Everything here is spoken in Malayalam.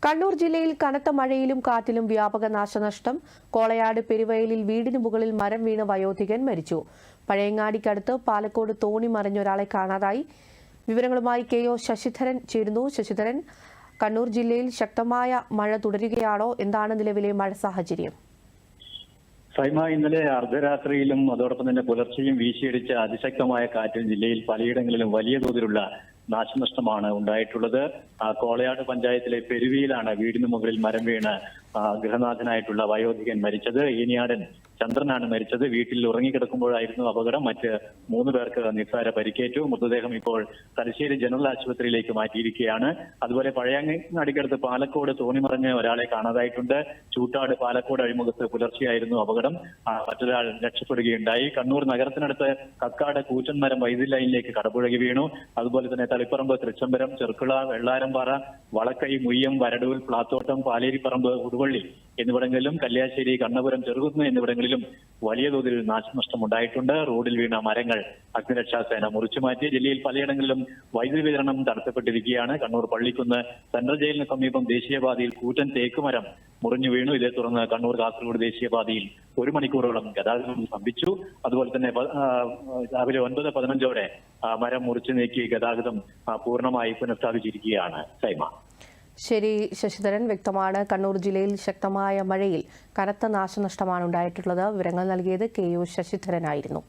കണ്ണൂർ ജില്ലയിൽ കനത്ത മഴയിലും കാറ്റിലും വ്യാപക നാശനഷ്ടം. കോളയാട് പെരുവയലിൽ വീടിന് മുകളിൽ മരം വീണ് വയോധികൻ മരിച്ചു. പഴയങ്ങാടിക്കടുത്ത് പാലക്കോട് തോണി മറിഞ്ഞ ഒരാളെ കാണാതായി. വിവരങ്ങളുമായി KO ശശിധരൻ ചേരുന്നു. ശശിധരൻ, കണ്ണൂർ ജില്ലയിൽ ശക്തമായ മഴ തുടരുകയാണോ? എന്താണ് നിലവിലെ മഴ സാഹചര്യം? സൈമ, ഇന്നലെ അർദ്ധരാത്രിയിലും അതോടൊപ്പം തന്നെ പുലർച്ചെയും വീശിയടിച്ച അതിശക്തമായ കാറ്റിൽ ജില്ലയിൽ പലയിടങ്ങളിലും വലിയ തോതിലുള്ള നാശനഷ്ടമാണ് ഉണ്ടായിട്ടുള്ളത്. കോളയാട് പഞ്ചായത്തിലെ പെരുവിയിലാണ് വീടിന് മുകളിൽ മരം വീണ് ഗൃഹനാഥനായിട്ടുള്ള വയോധികൻ മരിച്ചത്. ഈനിയാടൻ ചന്ദ്രനാണ് മരിച്ചത്. വീട്ടിൽ ഉറങ്ങിക്കിടക്കുമ്പോഴായിരുന്നു അപകടം. മറ്റ് 3 പേർക്ക് നിസ്സാര പരിക്കേറ്റു. മൃതദേഹം ഇപ്പോൾ തലശ്ശേരി ജനറൽ ആശുപത്രിയിലേക്ക് മാറ്റിയിരിക്കുകയാണ്. അതുപോലെ പഴയങ്ങാടിക്കടുത്ത് പാലക്കോട് തോണിമറിഞ്ഞ ഒരാളെ കാണാതായിട്ടുണ്ട്. ചൂട്ടാട് പാലക്കോട് അഴിമുഖത്ത് പുലർച്ചെയായിരുന്നു അപകടം. മറ്റൊരാൾ രക്ഷപ്പെടുകയുണ്ടായി. കണ്ണൂർ നഗരത്തിനടുത്ത് കക്കാട് കൂറ്റൻമരം വൈദ്യുതി ലൈനിലേക്ക് കടപുഴകി വീണു. അതുപോലെ തന്നെ തളിപ്പറമ്പ്, തൃച്ചംബരം, ചെർക്കുള, വെള്ളാരംപാറ, വളക്കൈ, മുയ്യം, വരടൂൽ, പ്ലാത്തോട്ടം, പാലേരിപ്പറമ്പ്, ഉടുവള്ളി എന്നിവിടങ്ങളിലും കല്യാശ്ശേരി, കണ്ണപുരം, ചെറുകുന്ന് എന്നിവിടങ്ങളിലും വലിയ തോതിൽ നാശനഷ്ടം ഉണ്ടായിട്ടുണ്ട്. റോഡിൽ വീണ മരങ്ങൾ അഗ്നിരക്ഷാസേന മുറിച്ചുമാറ്റി. ജില്ലയിൽ പലയിടങ്ങളിലും വൈദ്യുതി വിതരണം തടസ്സപ്പെട്ടിരിക്കുകയാണ്. കണ്ണൂർ പള്ളിക്കുന്ന് സെൻട്രൽ ജയിലിന് സമീപം ദേശീയപാതയിൽ കൂറ്റൻ തേക്കുമരം മുറിഞ്ഞു വീണു. ഇതേ തുടർന്ന് കണ്ണൂർ കാസർഗോഡ് ദേശീയപാതയിൽ 1 മണിക്കൂറോളം ഗതാഗതം സ്തംഭിച്ചു. അതുപോലെ തന്നെ രാവിലെ 9:15 മരം മുറിച്ചു നീക്കി ഗതാഗതം പൂർണ്ണമായി പുനഃസ്ഥാപിച്ചിരിക്കുകയാണ്. സൈമ. ശരി ശശിധരൻ, വ്യക്തമാണ്. കണ്ണൂർ ജില്ലയിൽ ശക്തമായ മഴയിൽ കനത്ത നാശനഷ്ടമാണ് ഉണ്ടായിട്ടുള്ളത്. വിവരങ്ങൾ നൽകിയത് KO ശശിധരനായിരുന്നു.